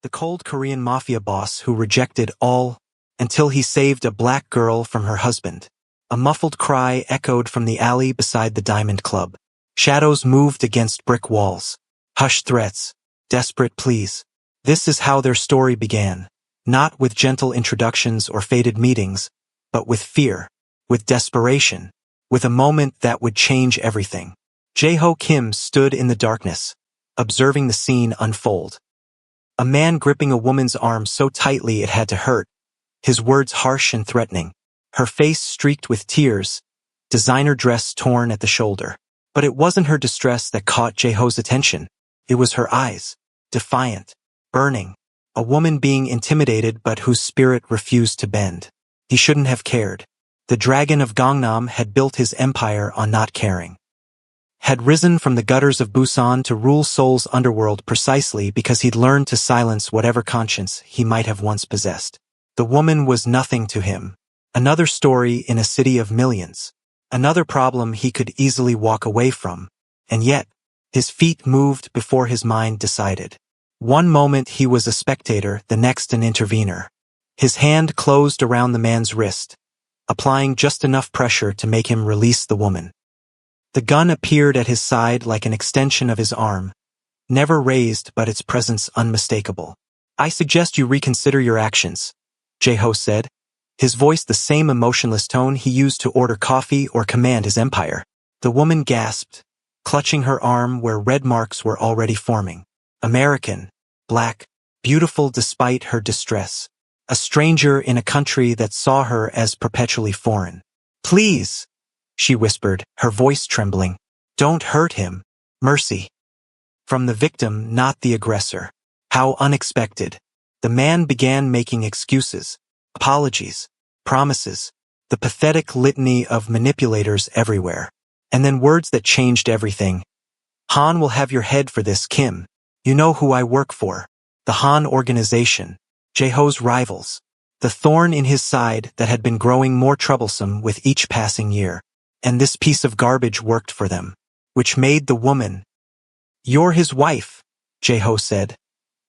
the cold Korean mafia boss who rejected all until he saved a black girl from her husband. A muffled cry echoed from the alley beside the Diamond Club. Shadows moved against brick walls. Hushed threats. Desperate pleas. This is how their story began. Not with gentle introductions or faded meetings, but with fear, with desperation, with a moment that would change everything. Jae-ho Kim stood in the darkness, observing the scene unfold. A man gripping a woman's arm so tightly it had to hurt, his words harsh and threatening. Her face streaked with tears, designer dress torn at the shoulder. But it wasn't her distress that caught Jae-ho's attention. It was her eyes, defiant, burning. A woman being intimidated but whose spirit refused to bend. He shouldn't have cared. The dragon of Gangnam had built his empire on not caring. Had risen from the gutters of Busan to rule Seoul's underworld precisely because he'd learned to silence whatever conscience he might have once possessed. The woman was nothing to him. Another story in a city of millions. Another problem he could easily walk away from. And yet, his feet moved before his mind decided. One moment he was a spectator, the next an intervener. His hand closed around the man's wrist, applying just enough pressure to make him release the woman. The gun appeared at his side like an extension of his arm, never raised but its presence unmistakable. "I suggest you reconsider your actions," Jae-ho said, his voice the same emotionless tone he used to order coffee or command his empire. The woman gasped, clutching her arm where red marks were already forming. American, black, beautiful despite her distress. A stranger in a country that saw her as perpetually foreign. "Please," she whispered, her voice trembling. "Don't hurt him. Mercy." From the victim, not the aggressor. How unexpected. The man began making excuses, apologies, promises, the pathetic litany of manipulators everywhere. And then words that changed everything. "Han will have your head for this, Kim. You know who I work for. The Han organization. Jae-ho's rivals. The thorn in his side that had been growing more troublesome with each passing year. And this piece of garbage worked for them. Which made the woman. "You're his wife," Jae-ho said,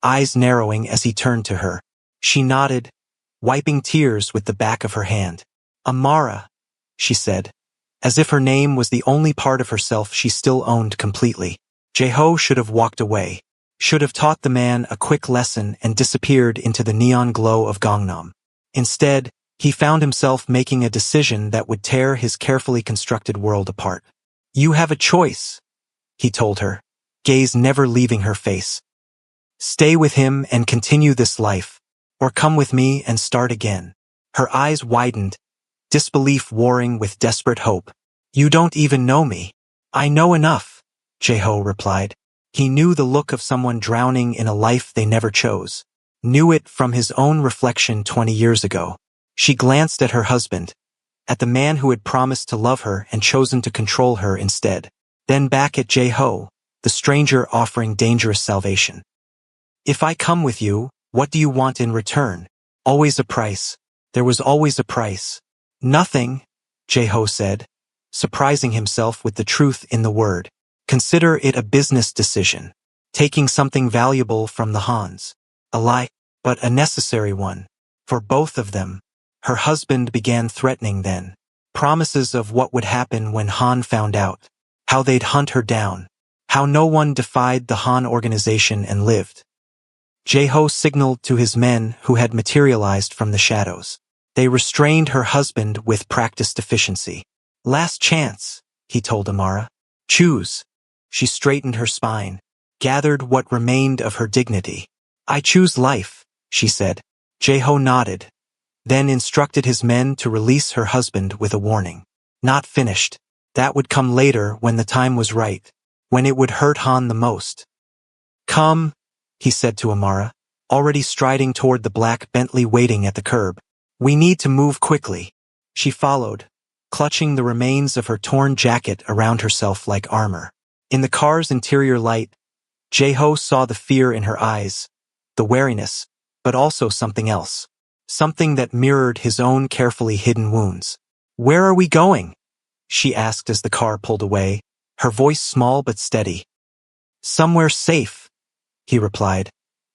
eyes narrowing as he turned to her. She nodded, wiping tears with the back of her hand. "Amara," she said, as if her name was the only part of herself she still owned completely. Jae-ho should have walked away. Should have taught the man a quick lesson and disappeared into the neon glow of Gangnam. Instead, he found himself making a decision that would tear his carefully constructed world apart. "You have a choice," he told her, gaze never leaving her face. "Stay with him and continue this life, or come with me and start again." Her eyes widened, disbelief warring with desperate hope. "You don't even know me." "I know enough," Jae-ho replied. He knew the look of someone drowning in a life they never chose. Knew it from his own reflection 20 years ago. She glanced at her husband, at the man who had promised to love her and chosen to control her instead. Then back at Jae-ho, the stranger offering dangerous salvation. "If I come with you, what do you want in return?" "Always a price. There was always a price." "Nothing," Jae-ho said, surprising himself with the truth in the word. "Consider it a business decision. Taking something valuable from the Hans. A lie, but a necessary one. For both of them." Her husband began threatening then. Promises of what would happen when Han found out. How they'd hunt her down. How no one defied the Han organization and lived. Jae-ho signaled to his men who had materialized from the shadows. They restrained her husband with practiced efficiency. "Last chance," he told Amara. "Choose." She straightened her spine, gathered what remained of her dignity. "I choose life," she said. Jae-ho nodded, then instructed his men to release her husband with a warning. Not finished. That would come later when the time was right, when it would hurt Han the most. "Come," he said to Amara, already striding toward the black Bentley waiting at the curb. "We need to move quickly." She followed, clutching the remains of her torn jacket around herself like armor. In the car's interior light, Jae-ho saw the fear in her eyes, the wariness, but also something else. Something that mirrored his own carefully hidden wounds. "Where are we going?" she asked as the car pulled away, her voice small but steady. "Somewhere safe," he replied,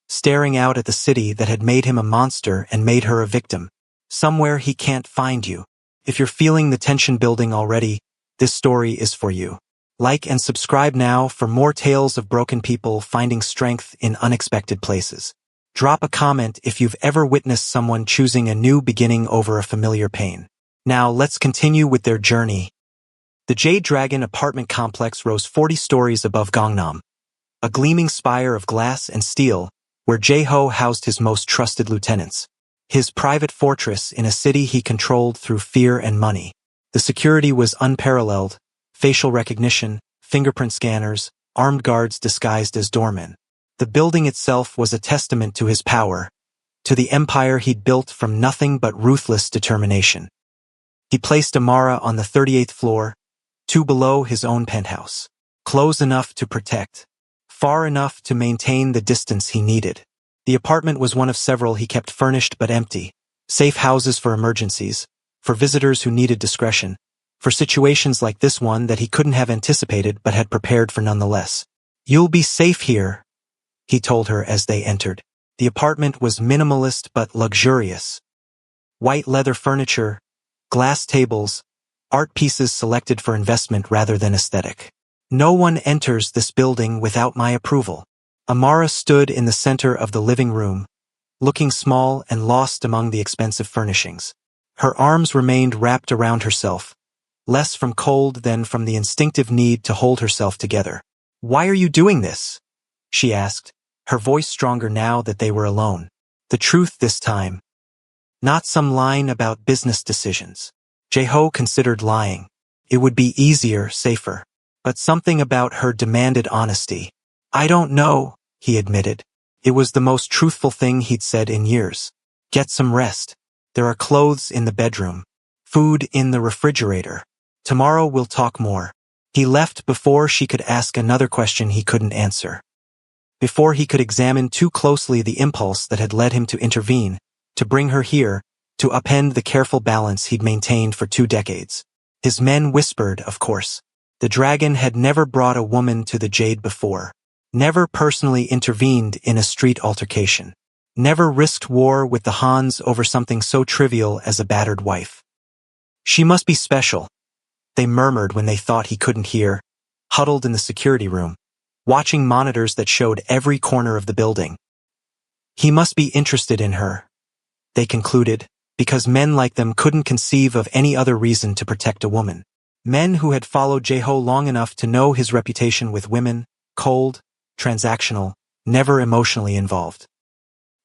staring out at the city that had made him a monster and made her a victim. Somewhere he can't find you. If you're feeling the tension building already, this story is for you. Like and subscribe now for more tales of broken people finding strength in unexpected places. Drop a comment if you've ever witnessed someone choosing a new beginning over a familiar pain. Now let's continue with their journey. The Jade Dragon apartment complex rose 40 stories above Gangnam, a gleaming spire of glass and steel where Jae-ho housed his most trusted lieutenants. His private fortress in a city he controlled through fear and money. The security was unparalleled: facial recognition, fingerprint scanners, armed guards disguised as doormen. The building itself was a testament to his power, to the empire he'd built from nothing but ruthless determination. He placed Amara on the 38th floor, 2 below his own penthouse. Close enough to protect, far enough to maintain the distance he needed. The apartment was one of several he kept furnished but empty, safe houses for emergencies, for visitors who needed discretion, for situations like this one that he couldn't have anticipated but had prepared for nonetheless. "You'll be safe here," he told her as they entered. The apartment was minimalist but luxurious. White leather furniture, glass tables, art pieces selected for investment rather than aesthetic. "No one enters this building without my approval." Amara stood in the center of the living room, looking small and lost among the expensive furnishings. Her arms remained wrapped around herself, less from cold than from the instinctive need to hold herself together. "Why are you doing this?" she asked, her voice stronger now that they were alone. The truth this time. Not some line about business decisions. Jae-ho considered lying. It would be easier, safer. But something about her demanded honesty. "I don't know," he admitted. It was the most truthful thing he'd said in years. "Get some rest. There are clothes in the bedroom. Food in the refrigerator. Tomorrow we'll talk more." He left before she could ask another question he couldn't answer. Before he could examine too closely the impulse that had led him to intervene, to bring her here, to upend the careful balance he'd maintained for 2 decades. His men whispered, of course. The dragon had never brought a woman to the Jade before. Never personally intervened in a street altercation. Never risked war with the Hans over something so trivial as a battered wife. "She must be special," they murmured when they thought he couldn't hear, huddled in the security room, watching monitors that showed every corner of the building. "He must be interested in her," they concluded, because men like them couldn't conceive of any other reason to protect a woman. Men who had followed Jae-ho long enough to know his reputation with women: cold, transactional, never emotionally involved.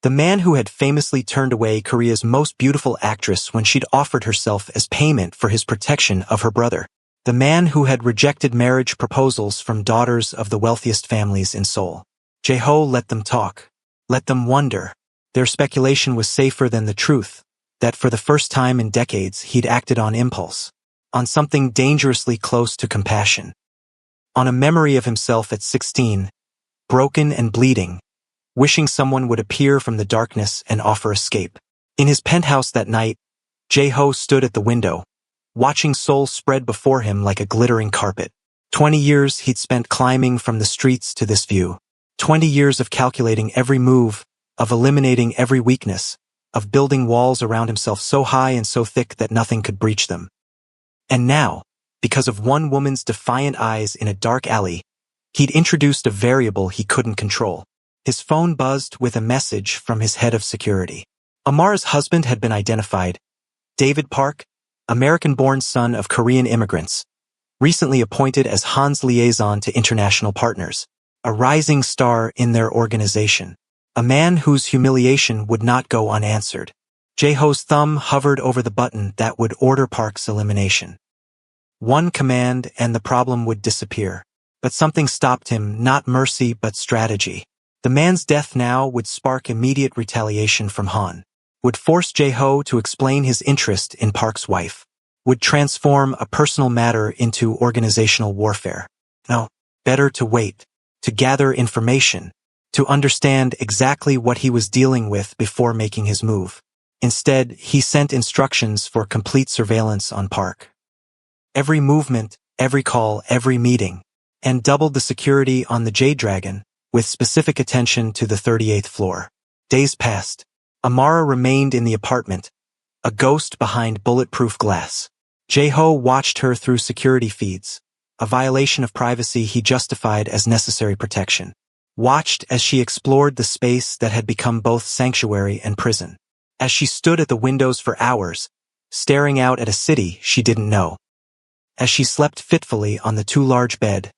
The man who had famously turned away Korea's most beautiful actress when she'd offered herself as payment for his protection of her brother. The man who had rejected marriage proposals from daughters of the wealthiest families in Seoul. Jae-ho let them talk, let them wonder. Their speculation was safer than the truth, that for the first time in decades he'd acted on impulse, on something dangerously close to compassion. On a memory of himself at 16, broken and bleeding, wishing someone would appear from the darkness and offer escape. In his penthouse that night, Jae-ho stood at the window, watching Seoul spread before him like a glittering carpet. 20 years he'd spent climbing from the streets to this view. 20 years of calculating every move, of eliminating every weakness, of building walls around himself so high and so thick that nothing could breach them. And now, because of one woman's defiant eyes in a dark alley, he'd introduced a variable he couldn't control. His phone buzzed with a message from his head of security. Amara's husband had been identified. David Park, American-born son of Korean immigrants, recently appointed as Han's liaison to international partners, a rising star in their organization, a man whose humiliation would not go unanswered. Jae-ho's thumb hovered over the button that would order Park's elimination. One command and the problem would disappear. But something stopped him, not mercy but strategy. The man's death now would spark immediate retaliation from Han, would force Jae-ho to explain his interest in Park's wife, would transform a personal matter into organizational warfare. No, better to wait, to gather information, to understand exactly what he was dealing with before making his move. Instead, he sent instructions for complete surveillance on Park. Every movement, every call, every meeting, and doubled the security on the Jade Dragon, with specific attention to the 38th floor. Days passed. Amara remained in the apartment, a ghost behind bulletproof glass. Jae-ho watched her through security feeds, a violation of privacy he justified as necessary protection. Watched as she explored the space that had become both sanctuary and prison. As she stood at the windows for hours, staring out at a city she didn't know. As she slept fitfully on the too large bed,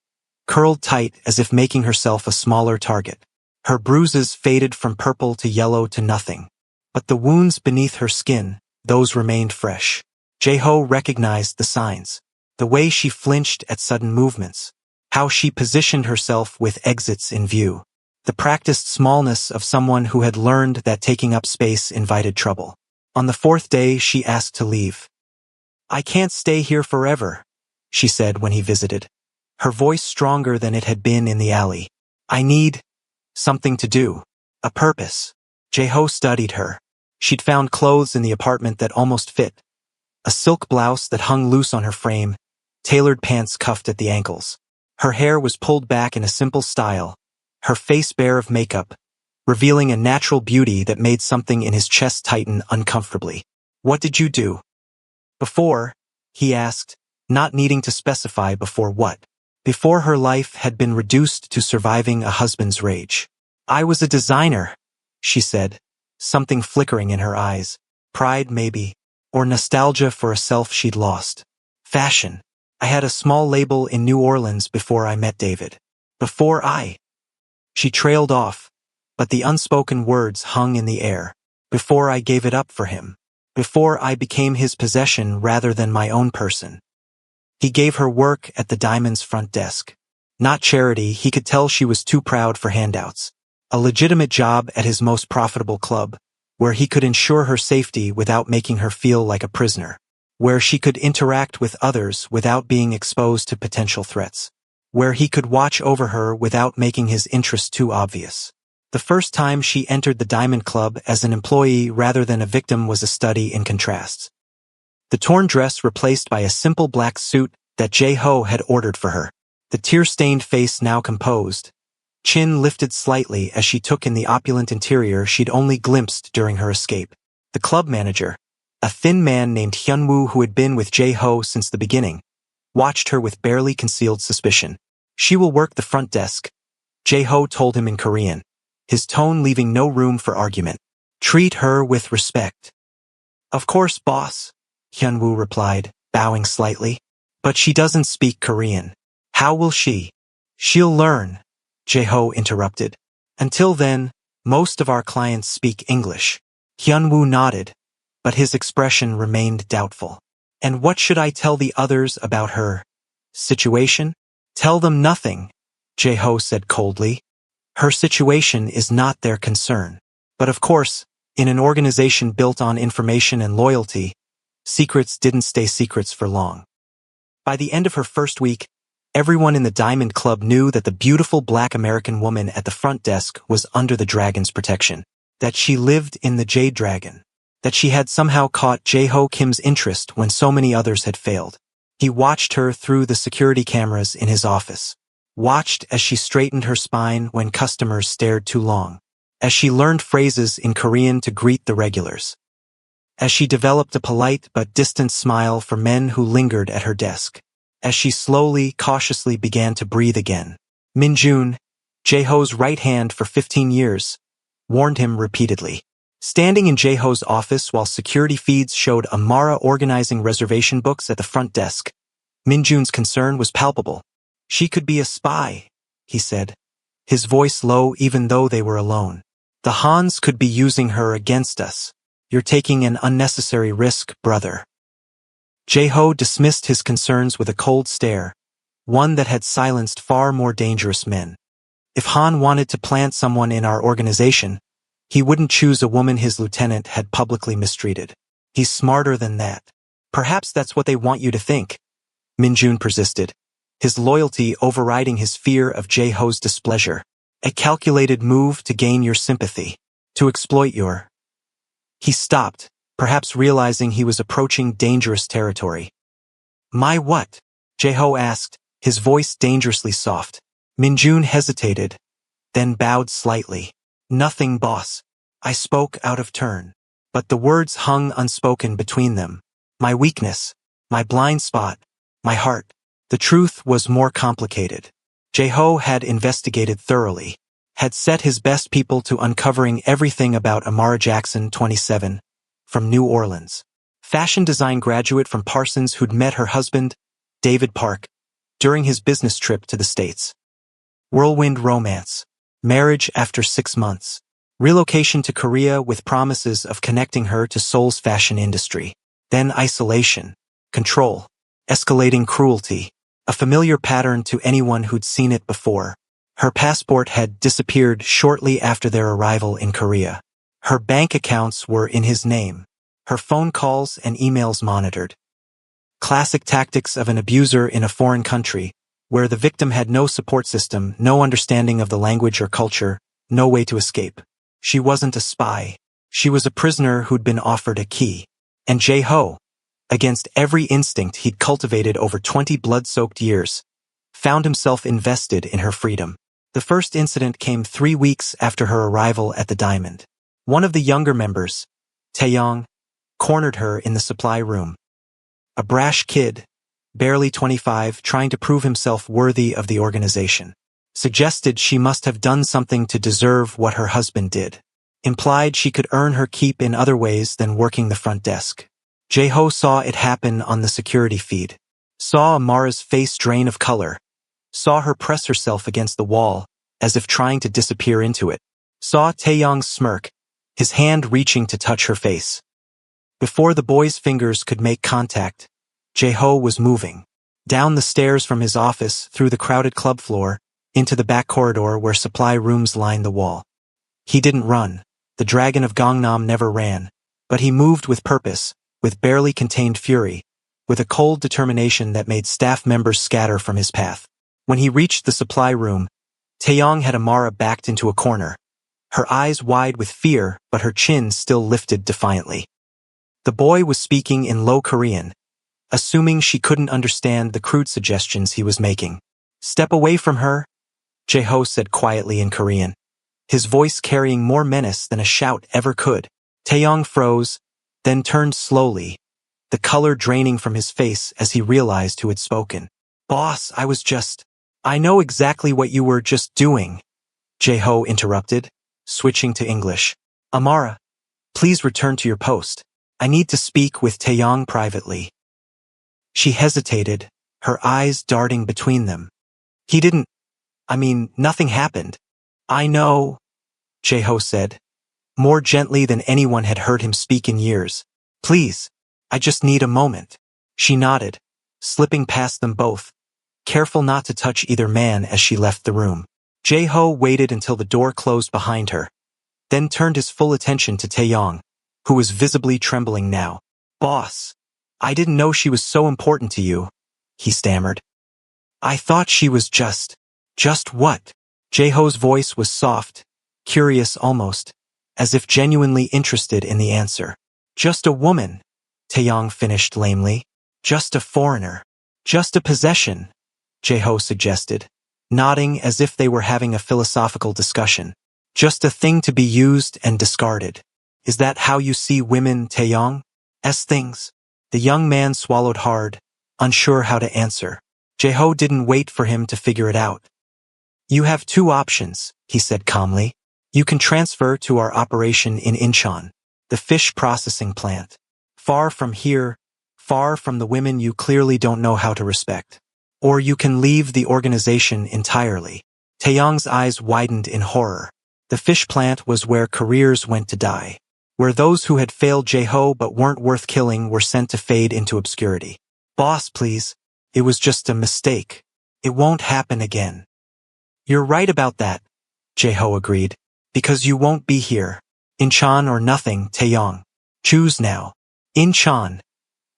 curled tight as if making herself a smaller target. Her bruises faded from purple to yellow to nothing. But the wounds beneath her skin, those remained fresh. Jae-ho recognized the signs. The way she flinched at sudden movements. How she positioned herself with exits in view. The practiced smallness of someone who had learned that taking up space invited trouble. On the fourth day, she asked to leave. "I can't stay here forever," she said when he visited, her voice stronger than it had been in the alley. "I need something to do. A purpose." Jae-ho studied her. She'd found clothes in the apartment that almost fit. A silk blouse that hung loose on her frame, tailored pants cuffed at the ankles. Her hair was pulled back in a simple style, her face bare of makeup, revealing a natural beauty that made something in his chest tighten uncomfortably. "What did you do before?" he asked, not needing to specify before what. Before her life had been reduced to surviving a husband's rage. "I was a designer," she said, something flickering in her eyes. Pride, maybe, or nostalgia for a self she'd lost. "Fashion. I had a small label in New Orleans before I met David. Before I—" She trailed off, but the unspoken words hung in the air. "Before I gave it up for him. Before I became his possession rather than my own person." He gave her work at the Diamond's front desk. Not charity, he could tell she was too proud for handouts. A legitimate job at his most profitable club, where he could ensure her safety without making her feel like a prisoner. Where she could interact with others without being exposed to potential threats. Where he could watch over her without making his interest too obvious. The first time she entered the Diamond Club as an employee rather than a victim was a study in contrasts. The torn dress replaced by a simple black suit that Jae-ho had ordered for her. The tear-stained face now composed, chin lifted slightly as she took in the opulent interior she'd only glimpsed during her escape. The club manager, a thin man named Hyunwoo who had been with Jae-ho since the beginning, watched her with barely concealed suspicion. "She will work the front desk," Jae-ho told him in Korean, his tone leaving no room for argument. "Treat her with respect." "Of course, boss," Hyunwoo replied, bowing slightly. "But she doesn't speak Korean. How will she?" "She'll learn," Jae-ho interrupted. "Until then, most of our clients speak English." Hyunwoo nodded, but his expression remained doubtful. "And what should I tell the others about her situation?" "Tell them nothing," Jae-ho said coldly. "Her situation is not their concern." But of course, in an organization built on information and loyalty, secrets didn't stay secrets for long. By the end of her first week, everyone in the Diamond Club knew that the beautiful black American woman at the front desk was under the dragon's protection, that she lived in the Jade Dragon, that she had somehow caught Jae-ho Kim's interest when so many others had failed. He watched her through the security cameras in his office, watched as she straightened her spine when customers stared too long, as she learned phrases in Korean to greet the regulars, as she developed a polite but distant smile for men who lingered at her desk, as she slowly, cautiously began to breathe again. Min-jun, Jae-ho's right hand for 15 years, warned him repeatedly. Standing in Jae-ho's office while security feeds showed Amara organizing reservation books at the front desk, Min-jun's concern was palpable. "She could be a spy," he said, his voice low even though they were alone. "The Hans could be using her against us. You're taking an unnecessary risk, brother." Jae-ho dismissed his concerns with a cold stare, one that had silenced far more dangerous men. If Han wanted to plant someone in our organization, he wouldn't choose a woman his lieutenant had publicly mistreated. He's smarter than that. "Perhaps that's what they want you to think," Min-jun persisted, his loyalty overriding his fear of Jae-ho's displeasure. "A calculated move to gain your sympathy, to exploit your—" He stopped, perhaps realizing he was approaching dangerous territory. "My what?" Jae-ho asked, his voice dangerously soft. Min-jun hesitated, then bowed slightly. Nothing, boss. I spoke out of turn. But the words hung unspoken between them. My weakness, my blind spot, my heart. The truth was more complicated. Jeho had investigated thoroughly, had set his best people to uncovering everything about Amara Jackson, 27, from New Orleans. Fashion design graduate from Parsons who'd met her husband, David Park, during his business trip to the States. Whirlwind romance. Marriage after 6 months. Relocation to Korea with promises of connecting her to Seoul's fashion industry. Then isolation. Control. Escalating cruelty. A familiar pattern to anyone who'd seen it before. Her passport had disappeared shortly after their arrival in Korea. Her bank accounts were in his name. Her phone calls and emails monitored. Classic tactics of an abuser in a foreign country, where the victim had no support system, no understanding of the language or culture, no way to escape. She wasn't a spy. She was a prisoner who'd been offered a key. And Jeho, against every instinct he'd cultivated over 20 blood-soaked years, found himself invested in her freedom. The first incident came 3 weeks after her arrival at the Diamond. One of the younger members, Taeyong, cornered her in the supply room. A brash kid, barely 25, trying to prove himself worthy of the organization. Suggested she must have done something to deserve what her husband did. Implied she could earn her keep in other ways than working the front desk. Jeho saw it happen on the security feed. Saw Amara's face drain of color. Saw her press herself against the wall, as if trying to disappear into it. Saw Taeyong's smirk, his hand reaching to touch her face. Before the boy's fingers could make contact, Jeho was moving. Down the stairs from his office, through the crowded club floor, into the back corridor where supply rooms lined the wall. He didn't run. The dragon of Gangnam never ran. But he moved with purpose, with barely contained fury, with a cold determination that made staff members scatter from his path. When he reached the supply room, Taeyong had Amara backed into a corner, her eyes wide with fear but her chin still lifted defiantly. The boy was speaking in low Korean, assuming she couldn't understand the crude suggestions he was making. Step away from her, Jeho said quietly in Korean, his voice carrying more menace than a shout ever could. Taeyong froze, then turned slowly, the color draining from his face as he realized who had spoken. Boss, I know exactly what you were just doing, Jeho interrupted, switching to English. Amara, please return to your post. I need to speak with Taeyong privately. She hesitated, her eyes darting between them. Nothing happened. I know, Jeho said, more gently than anyone had heard him speak in years. Please, I just need a moment. She nodded, slipping past them both, careful not to touch either man as she left the room. Jeho waited until the door closed behind her, then turned his full attention to Taeyong, who was visibly trembling now. Boss, I didn't know she was so important to you, he stammered. I thought she was just what? Jeho's voice was soft, curious almost, as if genuinely interested in the answer. Just a woman, Taeyong finished lamely. Just a foreigner. Just a possession, Jeho suggested, nodding as if they were having a philosophical discussion. Just a thing to be used and discarded. Is that how you see women, Taeyong? As things? The young man swallowed hard, unsure how to answer. Jeho didn't wait for him to figure it out. You have 2 options, he said calmly. You can transfer to our operation in Incheon, the fish processing plant. Far from here, far from the women you clearly don't know how to respect. Or you can leave the organization entirely. Taeyong's eyes widened in horror. The fish plant was where careers went to die, where those who had failed Jeho but weren't worth killing were sent to fade into obscurity. Boss, please, it was just a mistake. It won't happen again. You're right about that, Jeho agreed, because you won't be here. Incheon or nothing, Taeyong. Choose now. Incheon,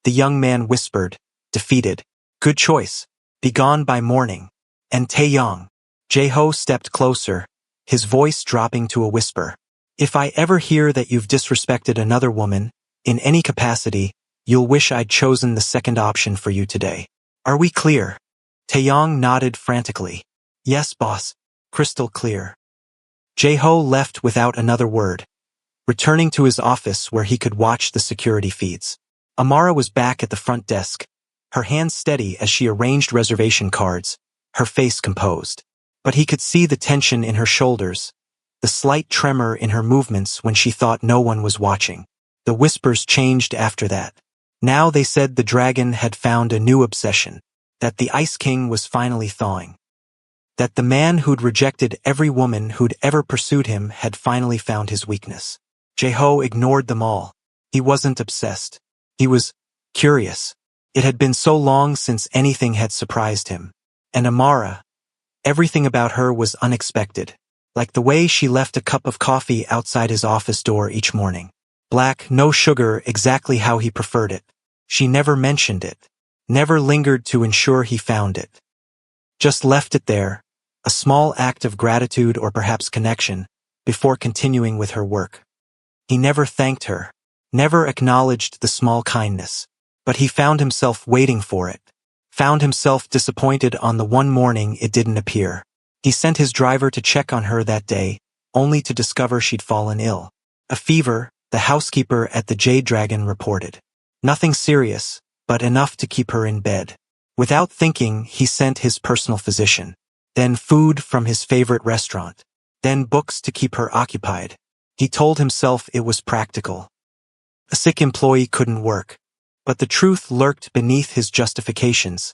the young man whispered, defeated. Good choice. Be gone by morning. And Taeyong. Jeho stepped closer, his voice dropping to a whisper. If I ever hear that you've disrespected another woman, in any capacity, you'll wish I'd chosen the second option for you today. Are we clear? Taeyong nodded frantically. Yes, boss. Crystal clear. Jae-ho left without another word, returning to his office where he could watch the security feeds. Amara was back at the front desk, her hands steady as she arranged reservation cards, her face composed. But he could see the tension in her shoulders, the slight tremor in her movements when she thought no one was watching. The whispers changed after that. Now they said the dragon had found a new obsession, that the Ice King was finally thawing. That the man who'd rejected every woman who'd ever pursued him had finally found his weakness. Jae-ho ignored them all. He wasn't obsessed. He was curious. It had been so long since anything had surprised him. And Amara, everything about her was unexpected, like the way she left a cup of coffee outside his office door each morning. Black, no sugar, exactly how he preferred it. She never mentioned it, never lingered to ensure he found it. Just left it there, a small act of gratitude or perhaps connection, before continuing with her work. He never thanked her, never acknowledged the small kindness, but he found himself waiting for it, found himself disappointed on the one morning it didn't appear. He sent his driver to check on her that day, only to discover she'd fallen ill. A fever, the housekeeper at the Jade Dragon reported. Nothing serious, but enough to keep her in bed. Without thinking, he sent his personal physician. Then food from his favorite restaurant. Then books to keep her occupied. He told himself it was practical. A sick employee couldn't work. But the truth lurked beneath his justifications,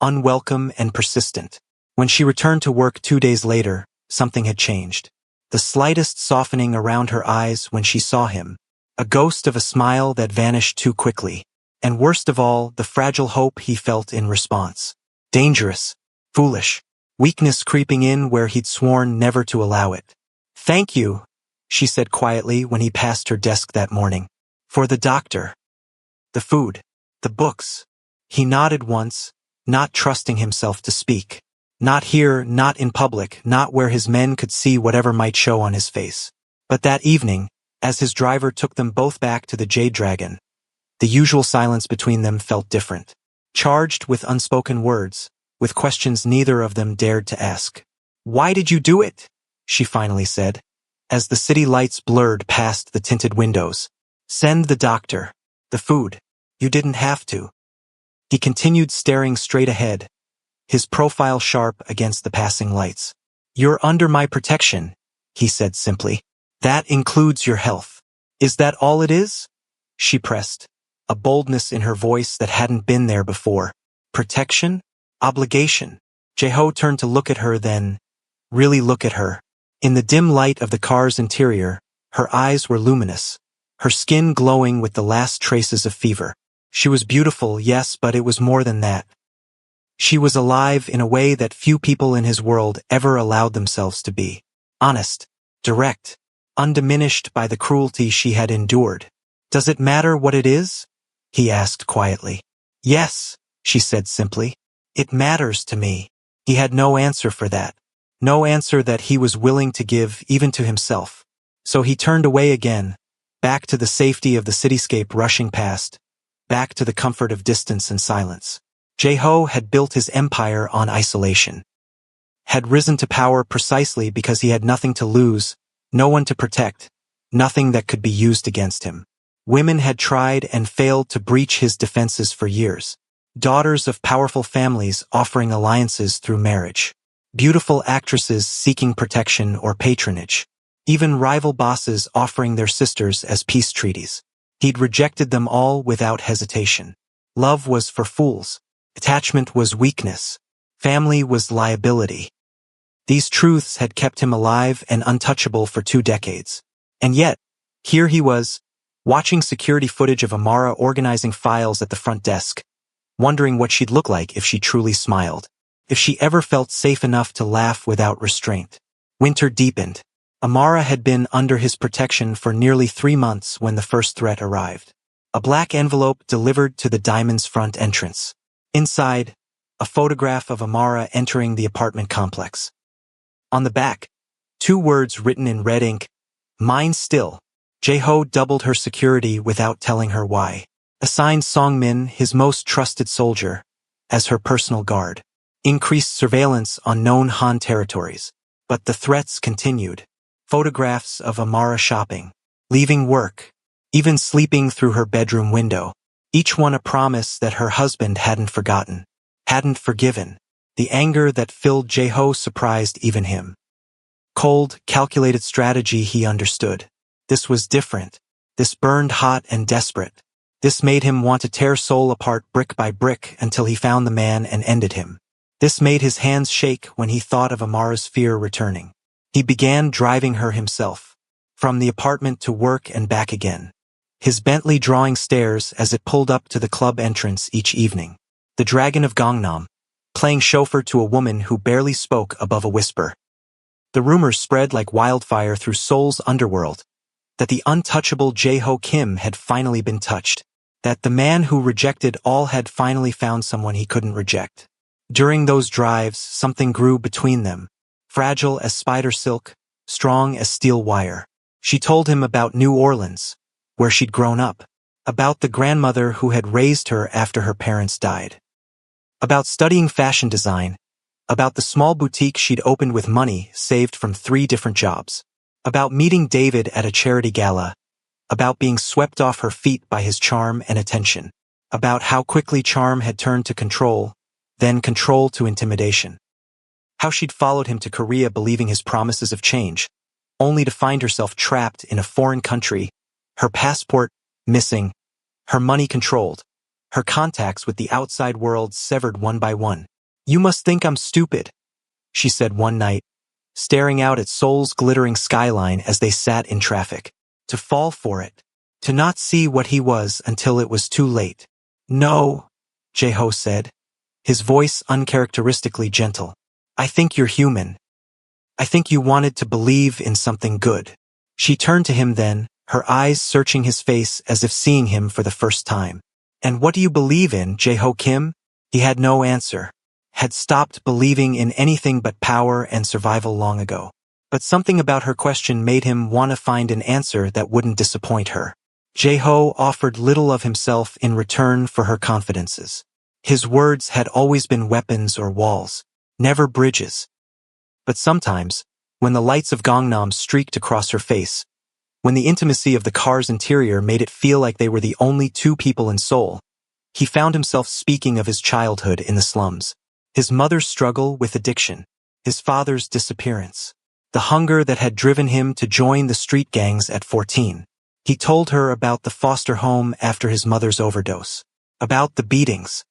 unwelcome and persistent. When she returned to work 2 days later, something had changed. The slightest softening around her eyes when she saw him, a ghost of a smile that vanished too quickly, and worst of all, the fragile hope he felt in response. Dangerous, foolish, weakness creeping in where he'd sworn never to allow it. "Thank you," she said quietly when he passed her desk that morning. "For the doctor. The food. The books." He nodded once, not trusting himself to speak. Not here, not in public, not where his men could see whatever might show on his face. But that evening, as his driver took them both back to the Jade Dragon, the usual silence between them felt different. Charged with unspoken words, with questions neither of them dared to ask. "Why did you do it?" she finally said, as the city lights blurred past the tinted windows. "Send the doctor. The food. You didn't have to." He continued staring straight ahead, his profile sharp against the passing lights. "You're under my protection," he said simply. "That includes your health." "Is that all it is?" she pressed, a boldness in her voice that hadn't been there before. Protection? Obligation. Jae-ho turned to look at her then, really look at her. In the dim light of the car's interior, her eyes were luminous, her skin glowing with the last traces of fever. She was beautiful, yes, but it was more than that. She was alive in a way that few people in his world ever allowed themselves to be. Honest, direct, undiminished by the cruelty she had endured. "Does it matter what it is?" he asked quietly. "Yes," she said simply. "It matters to me." He had no answer for that. No answer that he was willing to give even to himself. So he turned away again, back to the safety of the cityscape rushing past, back to the comfort of distance and silence. Jae-ho had built his empire on isolation. Had risen to power precisely because he had nothing to lose, no one to protect, nothing that could be used against him. Women had tried and failed to breach his defenses for years. Daughters of powerful families offering alliances through marriage. Beautiful actresses seeking protection or patronage. Even rival bosses offering their sisters as peace treaties. He'd rejected them all without hesitation. Love was for fools. Attachment was weakness. Family was liability. These truths had kept him alive and untouchable for 2 decades. And yet, here he was, watching security footage of Amara organizing files at the front desk, wondering what she'd look like if she truly smiled, if she ever felt safe enough to laugh without restraint. Winter deepened. Amara had been under his protection for nearly 3 months when the first threat arrived. A black envelope delivered to the Diamond's front entrance. Inside, a photograph of Amara entering the apartment complex. On the back, 2 words written in red ink, "Mine still." Jae-ho doubled her security without telling her why. Assigned Songmin, his most trusted soldier, as her personal guard. Increased surveillance on known Han territories. But the threats continued. photographs of Amara shopping, leaving work, even sleeping through her bedroom window. Each one a promise that her husband hadn't forgotten, hadn't forgiven. The anger that filled Jae-ho surprised even him. Cold, calculated strategy he understood. This was different. This burned hot and desperate. This made him want to tear Seoul apart brick by brick until he found the man and ended him. This made his hands shake when he thought of Amara's fear returning. He began driving her himself, from the apartment to work and back again. His Bentley drawing stairs as it pulled up to the club entrance each evening. The Dragon of Gangnam, playing chauffeur to a woman who barely spoke above a whisper. The rumors spread like wildfire through Seoul's underworld, that the untouchable Jae-ho Kim had finally been touched, that the man who rejected all had finally found someone he couldn't reject. During those drives, something grew between them, fragile as spider silk, strong as steel wire. She told him about New Orleans, where she'd grown up, about the grandmother who had raised her after her parents died, about studying fashion design, about the small boutique she'd opened with money saved from 3 different jobs, about meeting David at a charity gala, about being swept off her feet by his charm and attention, about how quickly charm had turned to control, then control to intimidation. How she'd followed him to Korea believing his promises of change, only to find herself trapped in a foreign country, her passport missing, her money controlled, her contacts with the outside world severed one by one. "You must think I'm stupid," she said one night, staring out at Seoul's glittering skyline as they sat in traffic. To fall for it, to not see what he was until it was too late. "No," Jae-ho said, his voice uncharacteristically gentle. "I think you're human. I think you wanted to believe in something good." She turned to him then, her eyes searching his face as if seeing him for the first time. "And what do you believe in, Jae-ho Kim?" He had no answer. Had stopped believing in anything but power and survival long ago. But something about her question made him want to find an answer that wouldn't disappoint her. Jae-ho offered little of himself in return for her confidences. His words had always been weapons or walls, never bridges. But sometimes, when the lights of Gangnam streaked across her face, when the intimacy of the car's interior made it feel like they were the only 2 people in Seoul, he found himself speaking of his childhood in the slums, his mother's struggle with addiction, his father's disappearance, the hunger that had driven him to join the street gangs at 14. He told her about the foster home after his mother's overdose, about the beatings,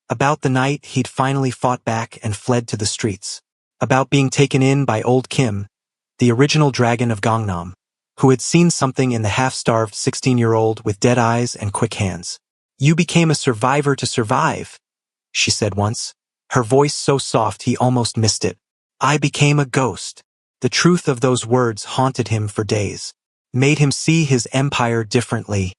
about the night he'd finally fought back and fled to the streets, about being taken in by old Kim, the original dragon of Gangnam, who had seen something in the half-starved 16-year-old with dead eyes and quick hands. "You became a survivor to survive," she said once, her voice so soft he almost missed it. "I became a ghost." The truth of those words haunted him for days, made him see his empire differently,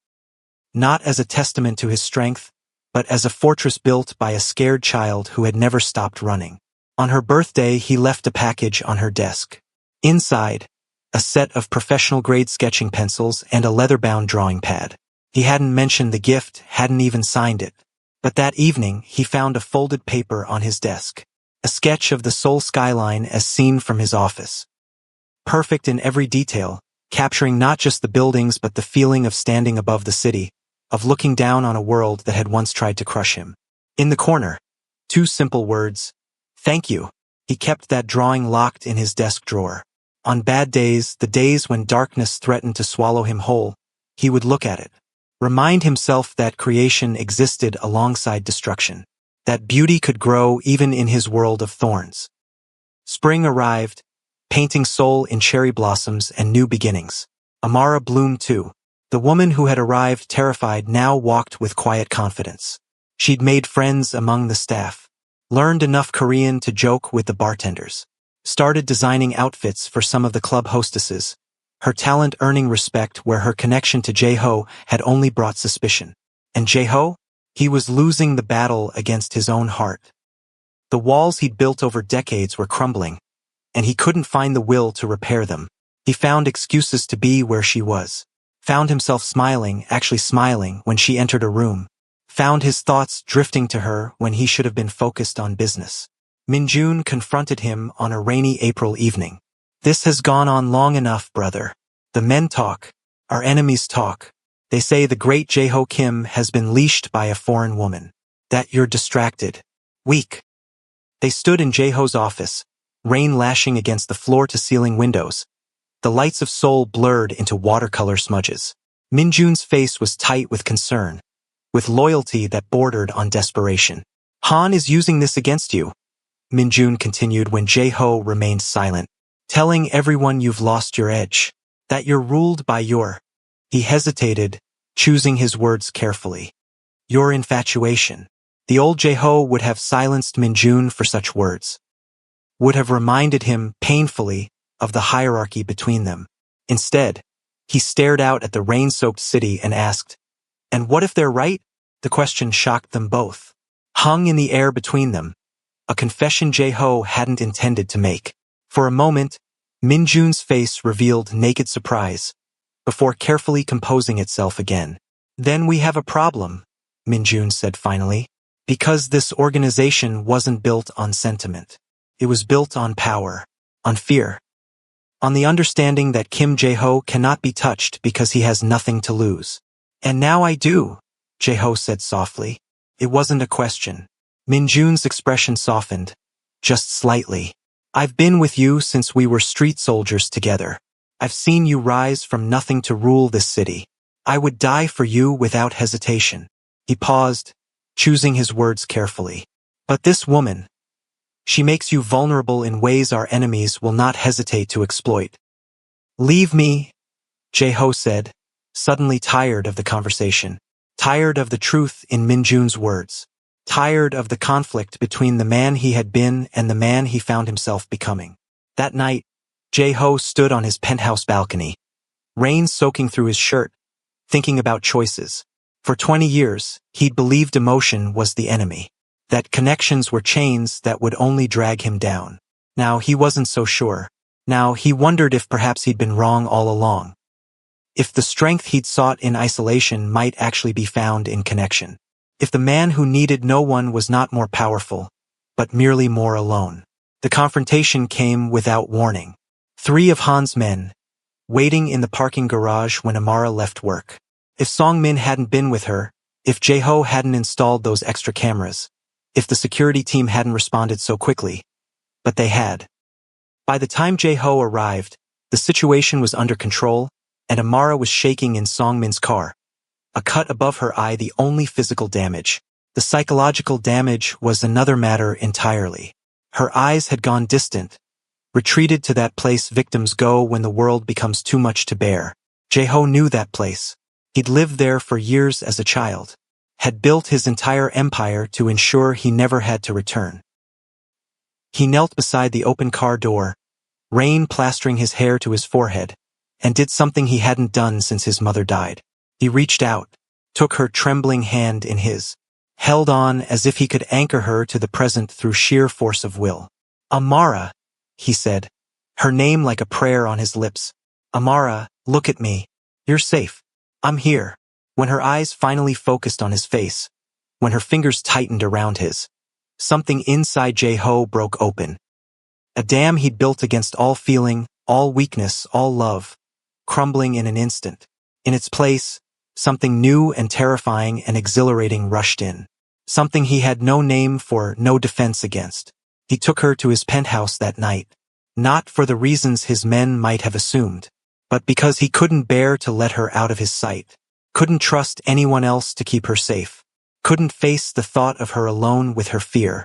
not as a testament to his strength, but as a fortress built by a scared child who had never stopped running. On her birthday, he left a package on her desk. Inside, a set of professional-grade sketching pencils and a leather-bound drawing pad. He hadn't mentioned the gift, hadn't even signed it. But that evening, he found a folded paper on his desk, a sketch of the Seoul skyline as seen from his office. Perfect in every detail, capturing not just the buildings but the feeling of standing above the city, of looking down on a world that had once tried to crush him. In the corner, 2 simple words, "Thank you." He kept that drawing locked in his desk drawer. On bad days, the days when darkness threatened to swallow him whole, he would look at it, remind himself that creation existed alongside destruction, that beauty could grow even in his world of thorns. Spring arrived, painting Seoul in cherry blossoms and new beginnings. Amara bloomed too. The woman who had arrived terrified now walked with quiet confidence. She'd made friends among the staff, learned enough Korean to joke with the bartenders, started designing outfits for some of the club hostesses, her talent earning respect where her connection to Jae-ho had only brought suspicion. And Jae-ho? He was losing the battle against his own heart. The walls he'd built over decades were crumbling, and he couldn't find the will to repair them. He found excuses to be where she was. Found himself smiling, actually smiling, when she entered a room. Found his thoughts drifting to her when he should have been focused on business. Minjun confronted him on a rainy April evening. This has gone on long enough, brother. The men talk. Our enemies talk. They say the great Jae-ho Kim has been leashed by a foreign woman. That you're distracted. Weak. They stood in Jae-ho's office, rain lashing against the floor-to-ceiling windows. The lights of Seoul blurred into watercolor smudges. Min-jun's face was tight with concern, with loyalty that bordered on desperation. Han is using this against you, Min-jun continued when Jae-ho remained silent. Telling everyone you've lost your edge. That you're ruled by your... He hesitated, choosing his words carefully. Your infatuation. The old Jae-ho would have silenced Min-jun for such words. Would have reminded him, painfully, of the hierarchy between them. Instead, he stared out at the rain-soaked city and asked, "And what if they're right?" The question shocked them both. Hung in the air between them, a confession Jae-ho hadn't intended to make. For a moment, Min-jun's face revealed naked surprise, before carefully composing itself again. Then we have a problem, Min-jun said finally. Because this organization wasn't built on sentiment. It was built on power, on fear. On the understanding that Kim Jae-ho cannot be touched because he has nothing to lose. And now I do, Jae-ho said softly. It wasn't a question. Min-jun's expression softened, just slightly. I've been with you since we were street soldiers together. I've seen you rise from nothing to rule this city. I would die for you without hesitation. He paused, choosing his words carefully. But this woman, she makes you vulnerable in ways our enemies will not hesitate to exploit. Leave me, Jae-ho said, suddenly tired of the conversation, tired of the truth in Min-jun's words, tired of the conflict between the man he had been and the man he found himself becoming. That night, Jae-ho stood on his penthouse balcony, rain soaking through his shirt, thinking about choices. For 20 years, he'd believed emotion was the enemy, that connections were chains that would only drag him down. Now he wasn't so sure. Now he wondered if perhaps he'd been wrong all along. If the strength he'd sought in isolation might actually be found in connection. If the man who needed no one was not more powerful, but merely more alone. The confrontation came without warning. 3 of Han's men, waiting in the parking garage when Amara left work. If Song-min hadn't been with her, if Jae-ho hadn't installed those extra cameras, if the security team hadn't responded so quickly. But they had. By the time Jae-ho arrived, the situation was under control, and Amara was shaking in Song-min's car. A cut above her eye, the only physical damage. The psychological damage was another matter entirely. Her eyes had gone distant, retreated to that place victims go when the world becomes too much to bear. Jae-ho knew that place. He'd lived there for years as a child, had built his entire empire to ensure he never had to return. He knelt beside the open car door, rain plastering his hair to his forehead, and did something he hadn't done since his mother died. He reached out, took her trembling hand in his, held on as if he could anchor her to the present through sheer force of will. Amara, he said, her name like a prayer on his lips. Amara, look at me. You're safe. I'm here. When her eyes finally focused on his face, when her fingers tightened around his, something inside Jae-ho broke open. A dam he'd built against all feeling, all weakness, all love, crumbling in an instant. In its place, something new and terrifying and exhilarating rushed in. Something he had no name for, no defense against. He took her to his penthouse that night, not for the reasons his men might have assumed, but because he couldn't bear to let her out of his sight, couldn't trust anyone else to keep her safe, couldn't face the thought of her alone with her fear.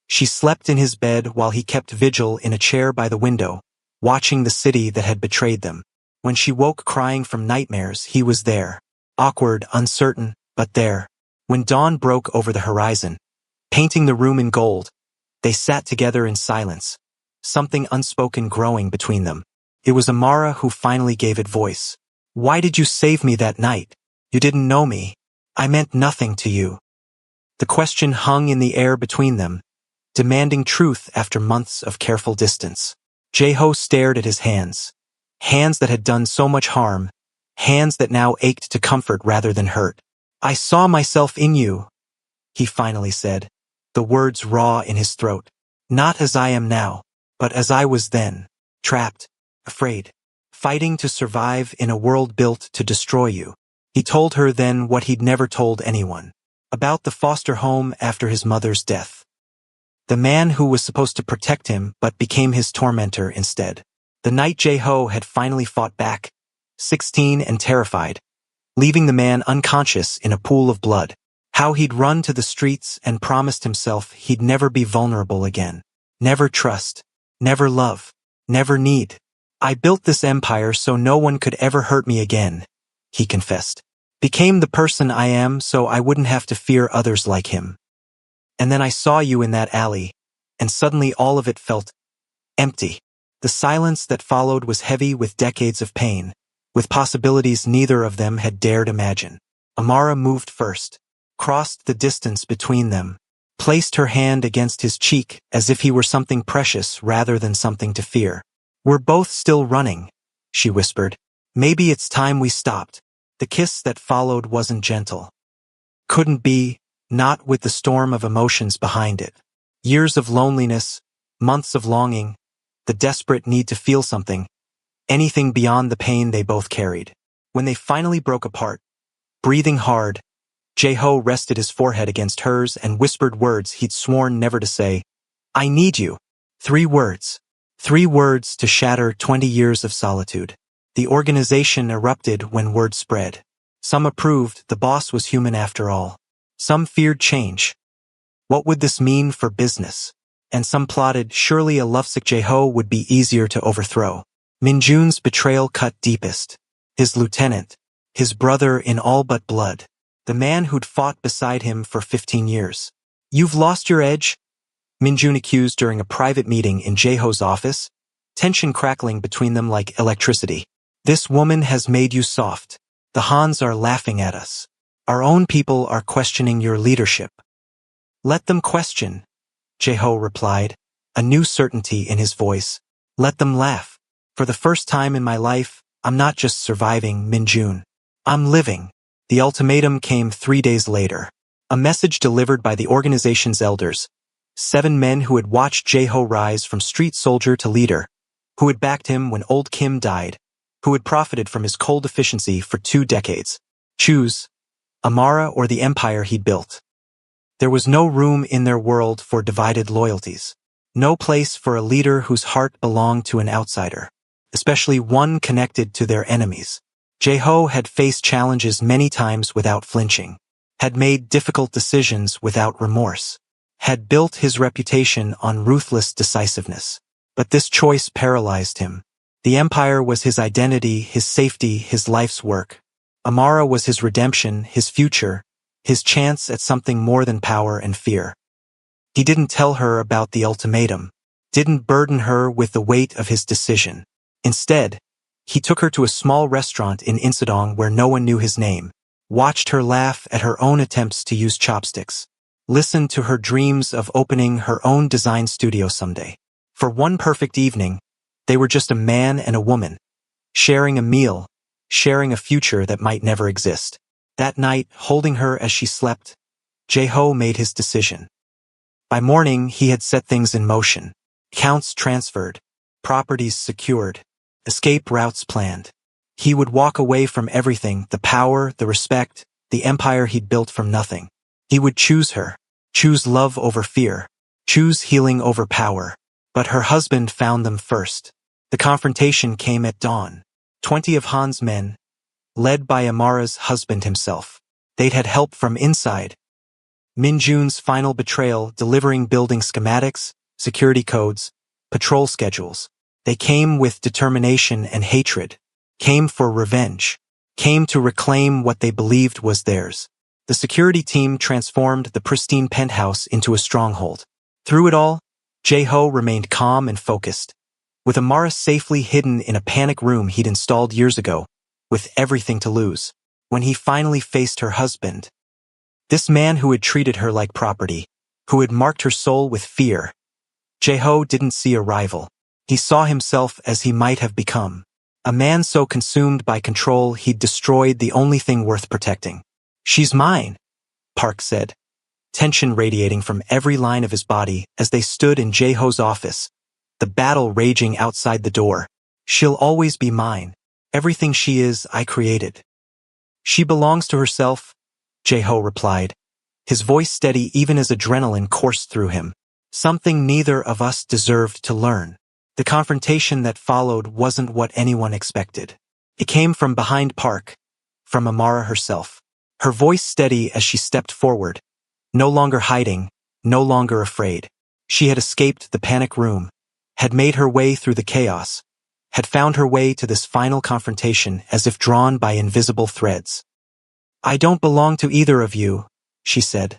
She slept in his bed while he kept vigil in a chair by the window, watching the city that had betrayed them. When she woke crying from nightmares, he was there. Awkward, uncertain, but there. When dawn broke over the horizon, painting the room in gold, they sat together in silence, something unspoken growing between them. It was Amara who finally gave it voice. Why did you save me that night? You didn't know me. I meant nothing to you. The question hung in the air between them, demanding truth after months of careful distance. Jae-ho stared at his hands. Hands that had done so much harm, hands that now ached to comfort rather than hurt. I saw myself in you, he finally said, the words raw in his throat. Not as I am now, but as I was then. trapped, afraid, fighting to survive in a world built to destroy you. He told her then what he'd never told anyone, about the foster home after his mother's death. The man who was supposed to protect him but became his tormentor instead. The night Jae-ho had finally fought back, 16 and terrified, leaving the man unconscious in a pool of blood. How he'd run to the streets and promised himself he'd never be vulnerable again. Never trust, never love, never need. I built this empire so no one could ever hurt me again, he confessed. Became the person I am so I wouldn't have to fear others like him. And then I saw you in that alley, and suddenly all of it felt empty. The silence that followed was heavy with decades of pain, with possibilities neither of them had dared imagine. Amara moved first, crossed the distance between them, placed her hand against his cheek as if he were something precious rather than something to fear. We're both still running, she whispered. Maybe it's time we stopped. The kiss that followed wasn't gentle. Couldn't be, not with the storm of emotions behind it. Years of loneliness, months of longing, the desperate need to feel something, anything beyond the pain they both carried. When they finally broke apart, breathing hard, Jae-ho rested his forehead against hers and whispered words he'd sworn never to say. I need you. 3 words. 3 words to shatter 20 years of solitude. The organization erupted when word spread. Some approved the boss was human after all. Some feared change. What would this mean for business? And some plotted surely a lovesick Jae-ho would be easier to overthrow. Min-jun's betrayal cut deepest. His lieutenant, his brother in all but blood. The man who'd fought beside him for 15 years. You've lost your edge? Min-jun accused during a private meeting in Jae-ho's office, tension crackling between them like electricity. This woman has made you soft. The Hans are laughing at us. Our own people are questioning your leadership. Let them question, Jae-ho replied, a new certainty in his voice. Let them laugh. For the first time in my life, I'm not just surviving, Min-jun. I'm living. The ultimatum came 3 days later. A message delivered by the organization's elders. 7 men who had watched Jae-ho rise from street soldier to leader, who had backed him when old Kim died, who had profited from his cold efficiency for 2 decades. Choose, Amara or the empire he built. There was no room in their world for divided loyalties. No place for a leader whose heart belonged to an outsider, especially one connected to their enemies. Jae-ho had faced challenges many times without flinching, had made difficult decisions without remorse, had built his reputation on ruthless decisiveness. But this choice paralyzed him. The empire was his identity, his safety, his life's work. Amara was his redemption, his future, his chance at something more than power and fear. He didn't tell her about the ultimatum, didn't burden her with the weight of his decision. Instead, he took her to a small restaurant in Insadong where no one knew his name, watched her laugh at her own attempts to use chopsticks, listened to her dreams of opening her own design studio someday. For one perfect evening, they were just a man and a woman, sharing a meal, sharing a future that might never exist. That night, holding her as she slept, Jae-ho made his decision. By morning, he had set things in motion. Accounts transferred, properties secured, escape routes planned. He would walk away from everything, the power, the respect, the empire he'd built from nothing. He would choose her, choose love over fear, choose healing over power. But her husband found them first. The confrontation came at dawn. 20 of Han's men, led by Amara's husband himself. They'd had help from inside. Min-jun's final betrayal, delivering building schematics, security codes, patrol schedules. They came with determination and hatred, came for revenge, came to reclaim what they believed was theirs. The security team transformed the pristine penthouse into a stronghold. Through it all, Jae-ho remained calm and focused, with Amara safely hidden in a panic room he'd installed years ago, with everything to lose. When he finally faced her husband, this man who had treated her like property, who had marked her soul with fear, Jae-ho didn't see a rival. He saw himself as he might have become, a man so consumed by control he'd destroyed the only thing worth protecting. She's mine, Park said, tension radiating from every line of his body as they stood in Jae-ho's office, the battle raging outside the door. She'll always be mine. Everything she is, I created. She belongs to herself, Jae-ho replied, his voice steady even as adrenaline coursed through him. Something neither of us deserved to learn. The confrontation that followed wasn't what anyone expected. It came from behind Park, from Amara herself. Her voice steady as she stepped forward, no longer hiding, no longer afraid. She had escaped the panic room, had made her way through the chaos, had found her way to this final confrontation as if drawn by invisible threads. I don't belong to either of you, she said,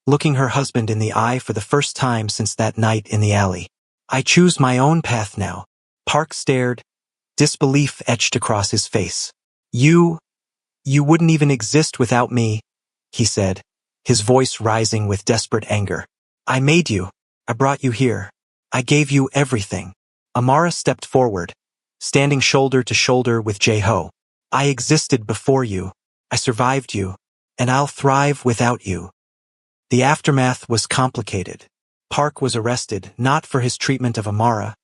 looking her husband in the eye for the first time since that night in the alley. I choose my own path now. Park stared, disbelief etched across his face. You wouldn't even exist without me, he said, his voice rising with desperate anger. I made you. I brought you here. I gave you everything. Amara stepped forward, standing shoulder to shoulder with Jae-ho. I existed before you. I survived you. And I'll thrive without you. The aftermath was complicated. Park was arrested not for his treatment of Amara,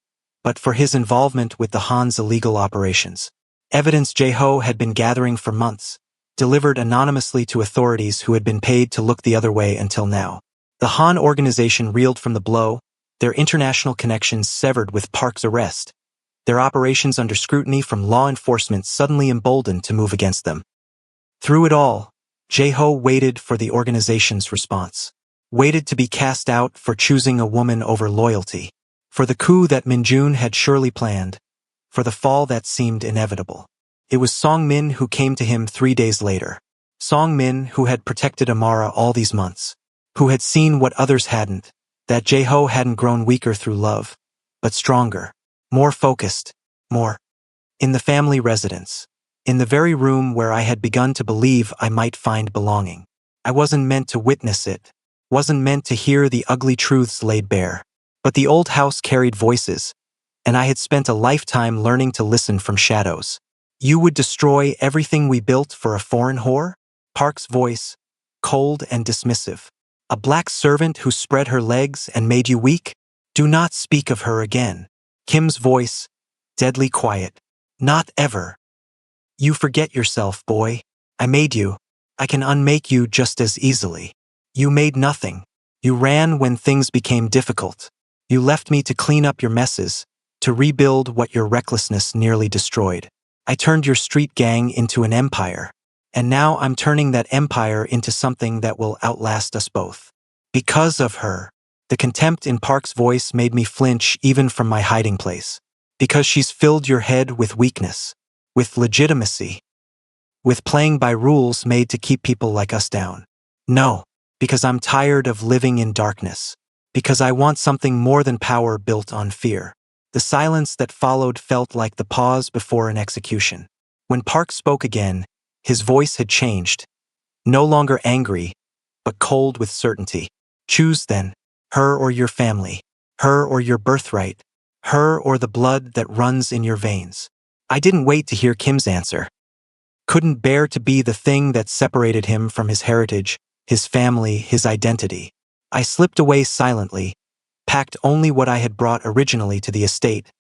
but for his involvement with the Han's illegal operations. Evidence Jae-ho had been gathering for months, delivered anonymously to authorities who had been paid to look the other way until now. The Han organization reeled from the blow, their international connections severed with Park's arrest, their operations under scrutiny from law enforcement suddenly emboldened to move against them. Through it all, Jae-ho waited for the organization's response, waited to be cast out for choosing a woman over loyalty, for the coup that Min-jun had surely planned, for the fall that seemed inevitable. It was Song-min who came to him 3 days later. Song-min, who had protected Amara all these months, who had seen what others hadn't, that Jae-ho hadn't grown weaker through love, but stronger, more focused, more. In the family residence, in the very room where I had begun to believe I might find belonging. I wasn't meant to witness it, wasn't meant to hear the ugly truths laid bare. But the old house carried voices, and I had spent a lifetime learning to listen from shadows. You would destroy everything we built for a foreign whore? Park's voice, cold and dismissive. A black servant who spread her legs and made you weak? Do not speak of her again. Kim's voice, deadly quiet. Not ever. You forget yourself, boy. I made you. I can unmake you just as easily. You made nothing. You ran when things became difficult. You left me to clean up your messes, to rebuild what your recklessness nearly destroyed. I turned your street gang into an empire. And now I'm turning that empire into something that will outlast us both. Because of her. The contempt in Park's voice made me flinch even from my hiding place. Because she's filled your head with weakness. With legitimacy. With playing by rules made to keep people like us down. No. Because I'm tired of living in darkness. Because I want something more than power built on fear. The silence that followed felt like the pause before an execution. When Park spoke again, his voice had changed. No longer angry, but cold with certainty. Choose then, her or your family, her or your birthright, her or the blood that runs in your veins. I didn't wait to hear Kim's answer. Couldn't bear to be the thing that separated him from his heritage, his family, his identity. I slipped away silently, packed only what I had brought originally to the estate,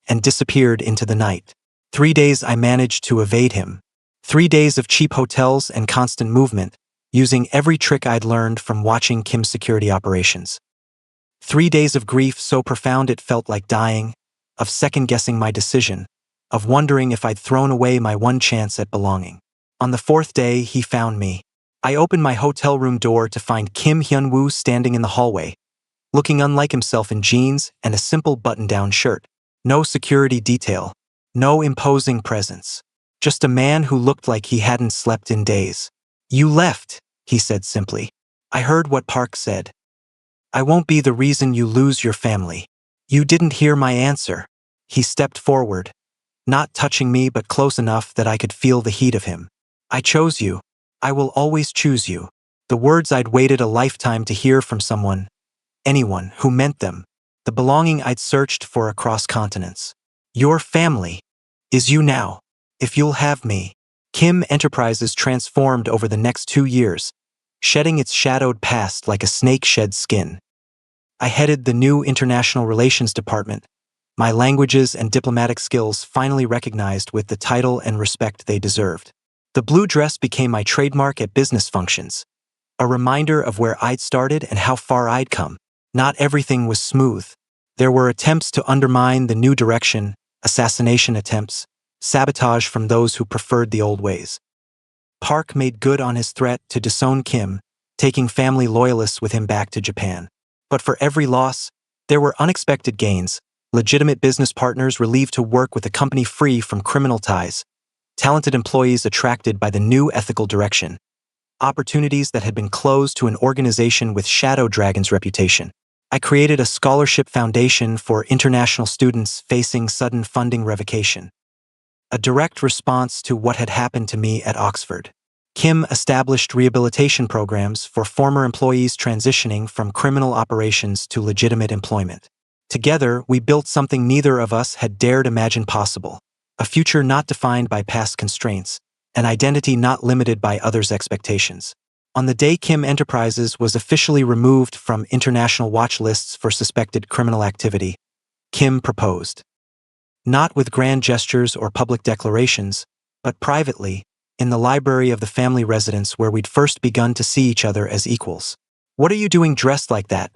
and disappeared into the night. 3 days I managed to evade him. 3 days of cheap hotels and constant movement, using every trick I'd learned from watching Kim's security operations. 3 days of grief so profound it felt like dying, of second-guessing my decision, of wondering if I'd thrown away my one chance at belonging. On the 4th day, he found me. I opened my hotel room door to find Kim Hyun-woo standing in the hallway, looking unlike himself in jeans and a simple button-down shirt. No security detail, no imposing presence. Just a man who looked like he hadn't slept in days. You left, he said simply. I heard what Park said. I won't be the reason you lose your family. You didn't hear my answer. He stepped forward, not touching me but close enough that I could feel the heat of him. I chose you. I will always choose you. The words I'd waited a lifetime to hear from someone, anyone who meant them, the belonging I'd searched for across continents. Your family is you now, if you'll have me. Kim Enterprises transformed over the next 2 years, shedding its shadowed past like a snake sheds skin. I headed the new International Relations Department, my languages and diplomatic skills finally recognized with the title and respect they deserved. The blue dress became my trademark at business functions, a reminder of where I'd started and how far I'd come. Not everything was smooth. There were attempts to undermine the new direction, assassination attempts, sabotage from those who preferred the old ways. Park made good on his threat to disown Kim, taking family loyalists with him back to Japan. But for every loss, there were unexpected gains, legitimate business partners relieved to work with a company free from criminal ties, talented employees attracted by the new ethical direction, opportunities that had been closed to an organization with Shadow Dragon's reputation. I created a scholarship foundation for international students facing sudden funding revocation, a direct response to what had happened to me at Oxford. Kim established rehabilitation programs for former employees transitioning from criminal operations to legitimate employment. Together, we built something neither of us had dared imagine possible, a future not defined by past constraints, an identity not limited by others' expectations. On the day Kim Enterprises was officially removed from international watch lists for suspected criminal activity, Kim proposed. Not with grand gestures or public declarations, but privately, in the library of the family residence where we'd first begun to see each other as equals. "What are you doing dressed like that?"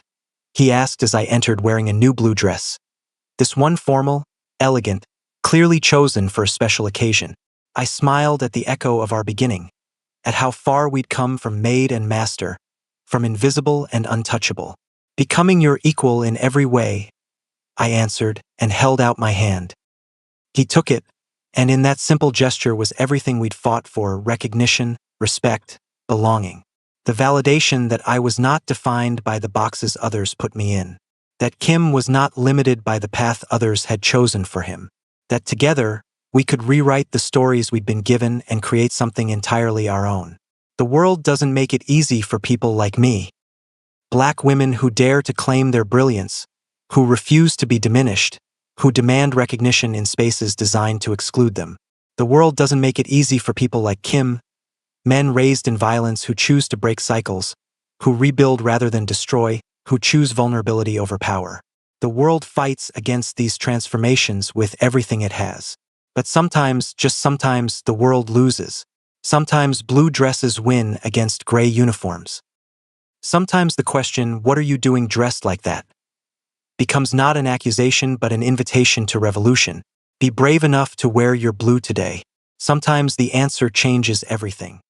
he asked as I entered wearing a new blue dress. This one formal, elegant, clearly chosen for a special occasion. I smiled at the echo of our beginning, at how far we'd come from maid and master, from invisible and untouchable. "Becoming your equal in every way," I answered and held out my hand. He took it, and in that simple gesture was everything we'd fought for: recognition, respect, belonging. The validation that I was not defined by the boxes others put me in. That Kim was not limited by the path others had chosen for him. That together, we could rewrite the stories we'd been given and create something entirely our own. The world doesn't make it easy for people like me. Black women who dare to claim their brilliance, who refuse to be diminished, who demand recognition in spaces designed to exclude them. The world doesn't make it easy for people like Kim, men raised in violence who choose to break cycles, who rebuild rather than destroy, who choose vulnerability over power. The world fights against these transformations with everything it has. But sometimes, just sometimes, the world loses. Sometimes blue dresses win against gray uniforms. Sometimes the question, "What are you doing dressed like that?" becomes not an accusation but an invitation to revolution. Be brave enough to wear your blue today. Sometimes the answer changes everything.